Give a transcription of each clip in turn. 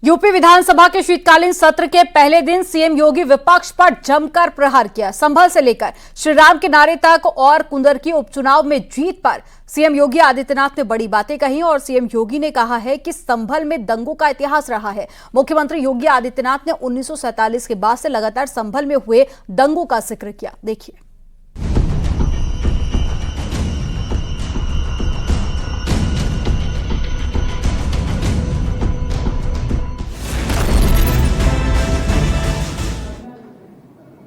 UP विधानसभा के शीतकालीन सत्र के पहले दिन सीएम योगी विपक्ष पर जमकर प्रहार किया। संभल से लेकर श्री राम के नारे तक और कुंदरकी उपचुनाव में जीत पर सीएम योगी आदित्यनाथ ने बड़ी बातें कही और सीएम योगी ने कहा है कि संभल में दंगों का इतिहास रहा है। मुख्यमंत्री योगी आदित्यनाथ ने 1947 के बाद से लगातार संभल में हुए दंगों का जिक्र किया। देखिए।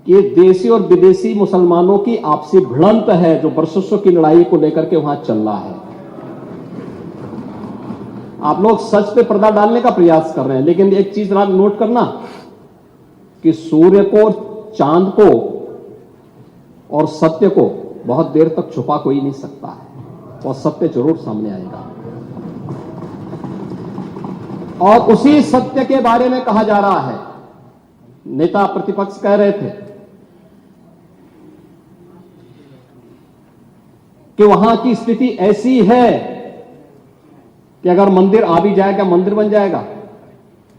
ये देशी और विदेशी मुसलमानों की आपसी भिड़ंत है जो वर्षों की लड़ाई को लेकर के वहां चल रहा है। आप लोग सच पे पर्दा डालने का प्रयास कर रहे हैं, लेकिन एक चीज नोट करना कि सूर्य को, चांद को और सत्य को बहुत देर तक छुपा कोई नहीं सकता है और सत्य जरूर सामने आएगा। और उसी सत्य के बारे में कहा जा रहा है। नेता प्रतिपक्ष कह रहे थे कि वहां की स्थिति ऐसी है कि अगर मंदिर आ भी जाएगा, मंदिर बन जाएगा।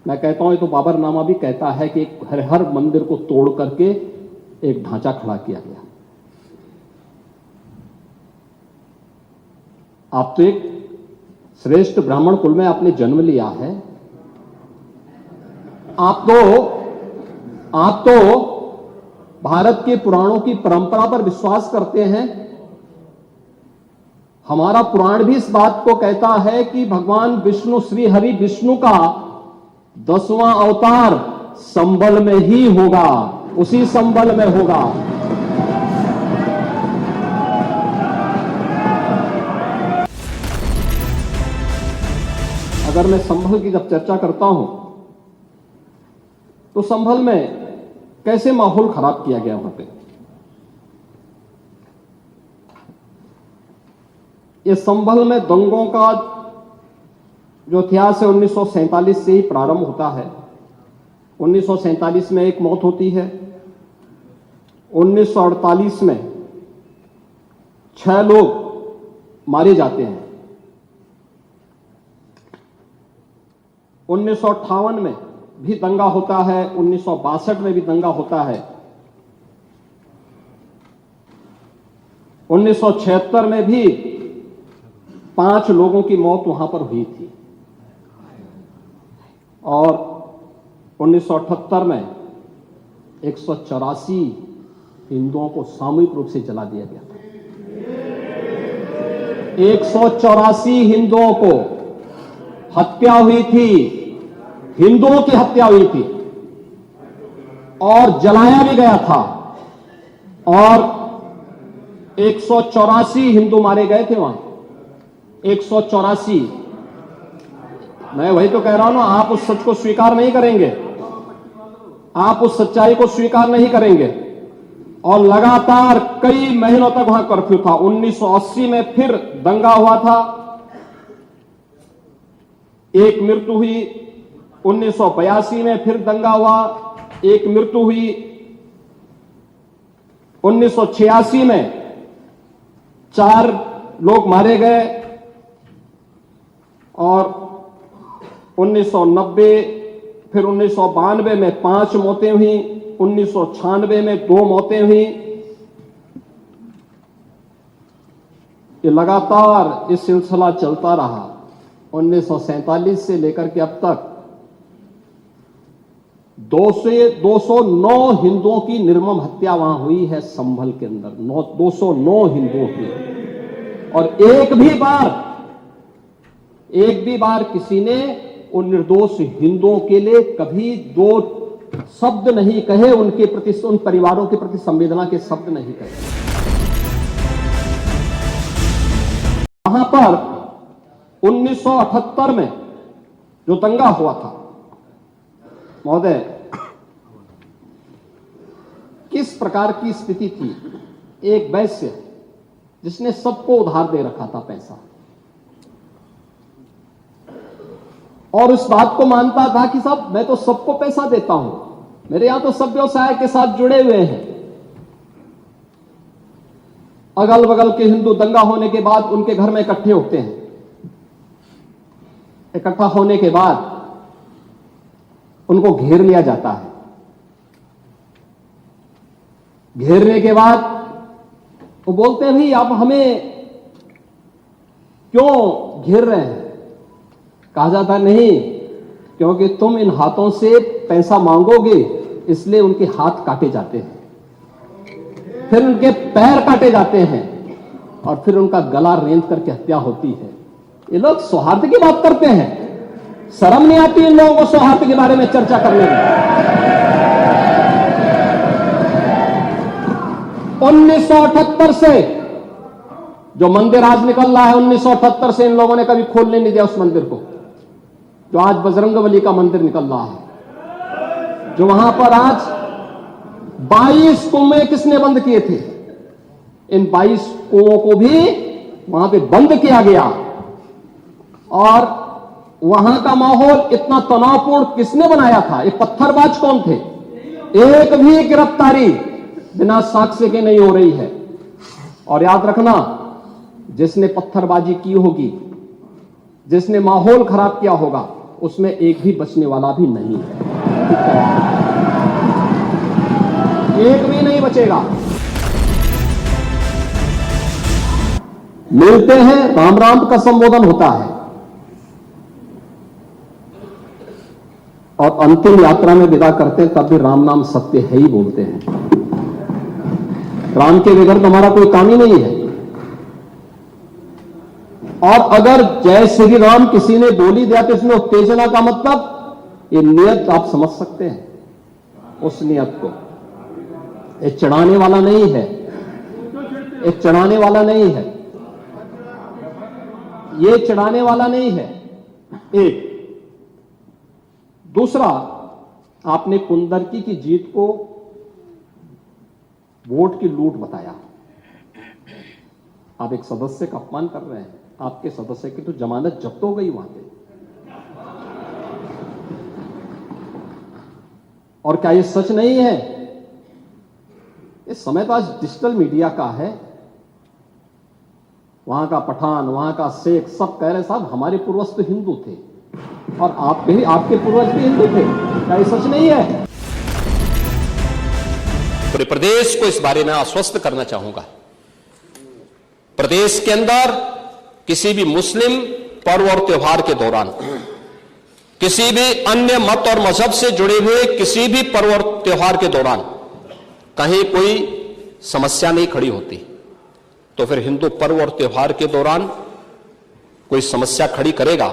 मैं कहता हूं, ये तो बाबरनामा भी कहता है कि हर मंदिर को तोड़ करके एक ढांचा खड़ा किया गया। आप तो एक श्रेष्ठ ब्राह्मण कुल में आपने जन्म लिया है। आप तो भारत के पुराणों की परंपरा पर विश्वास करते हैं। हमारा पुराण भी इस बात को कहता है कि भगवान विष्णु, श्री हरि विष्णु का 10वां अवतार संभल में ही होगा, उसी संभल में होगा। अगर मैं संभल की जब चर्चा करता हूं तो संभल में कैसे माहौल खराब किया गया वहां पे। ये संभल में दंगों का जो इतिहास है 1947 से ही प्रारंभ होता है। 1947 में एक मौत होती है। 1948 में 6 लोग मारे जाते हैं। 1958 में भी दंगा होता है। 1962 में भी दंगा होता है। 1976 में भी 5 लोगों की मौत वहां पर हुई थी। और 1978 में 184 हिंदुओं को सामूहिक रूप से जला दिया गया था। 184 हिंदुओं को हत्या हुई थी, हिंदुओं की हत्या हुई थी और जलाया भी गया था। और 184 हिंदू मारे गए थे वहां। 184। मैं वही तो कह रहा हूं ना, आप उस सच को स्वीकार नहीं करेंगे, आप उस सच्चाई को स्वीकार नहीं करेंगे। और लगातार कई महीनों तक वहां कर्फ्यू था। 1980 में फिर दंगा हुआ था, एक मृत्यु हुई। 1982 में फिर दंगा हुआ, एक मृत्यु हुई। 1986 में 4 लोग मारे गए। और 1990 फिर 1992 में 5 मौतें हुई। 1996 में 2 मौतें हुई। ये लगातार इस सिलसिला चलता रहा। 1947 से लेकर के अब तक 209 हिंदुओं की निर्मम हत्या वहां हुई है संभल के अंदर। 209 हिंदुओं की। और एक भी बार किसी ने उन निर्दोष हिंदुओं के लिए कभी 2 शब्द नहीं कहे, उनके प्रति, उन परिवारों के प्रति संवेदना के शब्द नहीं कहे। वहां पर 1978 में जो दंगा हुआ था, महोदय, किस प्रकार की स्थिति थी। एक वैश्य जिसने सबको उधार दे रखा था पैसा, और उस बात को मानता था कि साहब मैं तो सबको पैसा देता हूं, मेरे यहां तो सब व्यवसाय के साथ जुड़े हुए हैं। अगल बगल के हिंदू दंगा होने के बाद उनके घर में इकट्ठे होते हैं। इकट्ठा होने के बाद उनको घेर लिया जाता है। घेरने के बाद वो बोलते हैं भाई आप हमें क्यों घेर रहे हैं? कहा जाता है नहीं, क्योंकि तुम इन हाथों से पैसा मांगोगे इसलिए उनके हाथ काटे जाते हैं, फिर उनके पैर काटे जाते हैं और फिर उनका गला रेंत करके हत्या होती है। ये लोग सौहार्द की बात करते हैं, शर्म नहीं आती इन लोगों को सौहार्द के बारे में चर्चा करने में। 1978 से जो मंदिर आज निकल रहा है, 1978 से इन लोगों ने कभी खोलने नहीं दिया उस मंदिर को, जो आज बजरंगबली का मंदिर निकल रहा है, जो वहां पर आज 22 कुएं किसने बंद किए थे? इन 22 कुओं को भी वहां पे बंद किया गया। और वहां का माहौल इतना तनावपूर्ण किसने बनाया था? ये पत्थरबाज कौन थे? एक भी गिरफ्तारी बिना साक्ष्य के नहीं हो रही है। और याद रखना, जिसने पत्थरबाजी की होगी, जिसने माहौल खराब किया होगा, उसमें एक भी बचने वाला भी नहीं है, एक भी नहीं बचेगा। मिलते हैं, राम राम का संबोधन होता है और अंतिम यात्रा में विदा करते हैं, तब भी राम नाम सत्य है ही बोलते हैं। राम के बगैर तो हमारा कोई काम ही नहीं है। और अगर जय श्री राम किसी ने बोली दिया तो इसमें उत्तेजना का मतलब, ये नियत आप समझ सकते हैं उस नियत को। ये चढ़ाने वाला नहीं है, ये चढ़ाने वाला नहीं है, ये चढ़ाने वाला नहीं है। एक दूसरा, आपने कुंदरकी की जीत को वोट की लूट बताया। आप एक सदस्य का अपमान कर रहे हैं। आपके सदस्य की तो जमानत जब्त हो गई वहां पे। और क्या ये सच नहीं है? इस समय तो आज डिजिटल मीडिया का है। वहां का पठान, वहां का शेख सब कह रहे साहब हमारे पूर्वज तो हिंदू थे और आपके पूर्वज भी हिंदू थे। क्या ये सच नहीं है? पूरे प्रदेश को इस बारे में आश्वस्त करना चाहूंगा। प्रदेश के अंदर किसी भी मुस्लिम पर्व और त्योहार के दौरान, किसी भी अन्य मत और मजहब से जुड़े हुए किसी भी पर्व और त्योहार के दौरान कहीं कोई समस्या नहीं खड़ी होती, तो फिर हिंदू पर्व और त्योहार के दौरान कोई समस्या खड़ी करेगा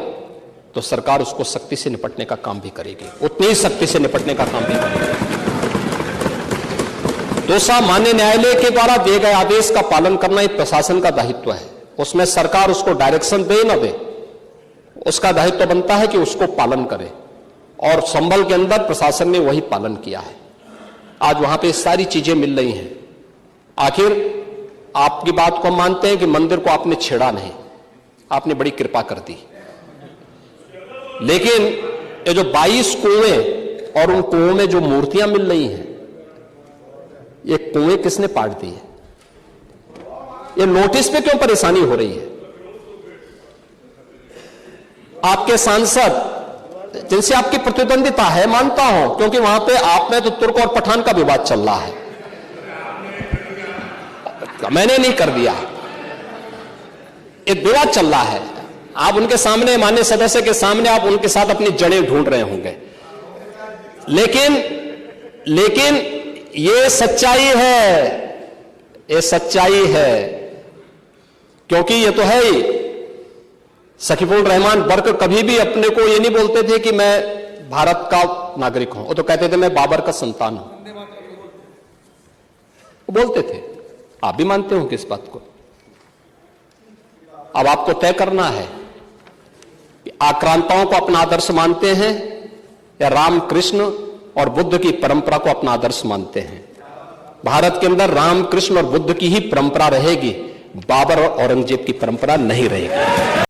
तो सरकार उसको सख्ती से निपटने का काम भी करेगी, उतनी ही सख्ती से निपटने का काम भी करेगी। दूसरा, माननीय न्यायालय के द्वारा दिए गए आदेश का पालन करना एक प्रशासन का दायित्व है। उसमें सरकार उसको डायरेक्शन दे न दे, उसका दायित्व बनता है कि उसको पालन करे, और संभल के अंदर प्रशासन ने वही पालन किया है। आज वहां पे सारी चीजें मिल रही हैं। आखिर आपकी बात को मानते हैं कि मंदिर को आपने छेड़ा नहीं, आपने बड़ी कृपा कर दी, लेकिन ये जो 22 कुएं और उन कुओं में जो मूर्तियां मिल रही हैं, ये कुएं किसने पाट दी है? ये नोटिस पे क्यों परेशानी हो रही है? आपके सांसद जिनसे आपकी प्रतिद्वंदिता है, मानता हूं, क्योंकि वहां पे आप में तो तुर्क और पठान का विवाद चल रहा है, मैंने नहीं कर दिया, एक विवाद चल रहा है। आप उनके सामने, माननीय सदस्य के सामने, आप उनके साथ अपनी जड़ें ढूंढ रहे होंगे, लेकिन ये सच्चाई है, ये सच्चाई है, क्योंकि ये तो है ही। सकीफुल रहमान बर्क कभी भी अपने को ये नहीं बोलते थे कि मैं भारत का नागरिक हूं, वो तो कहते थे मैं बाबर का संतान हूं, वो बोलते थे। आप भी मानते हो किस बात को? अब आपको तय करना है कि आक्रांताओं को अपना आदर्श मानते हैं या राम कृष्ण और बुद्ध की परंपरा को अपना आदर्श मानते हैं। भारत के अंदर राम कृष्ण और बुद्ध की ही परंपरा रहेगी, बाबर और औरंगजेब की परंपरा नहीं रहेगी।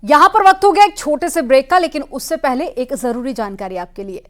यहां पर वक्त हो गया एक छोटे से ब्रेक का, लेकिन उससे पहले एक जरूरी जानकारी आपके लिए।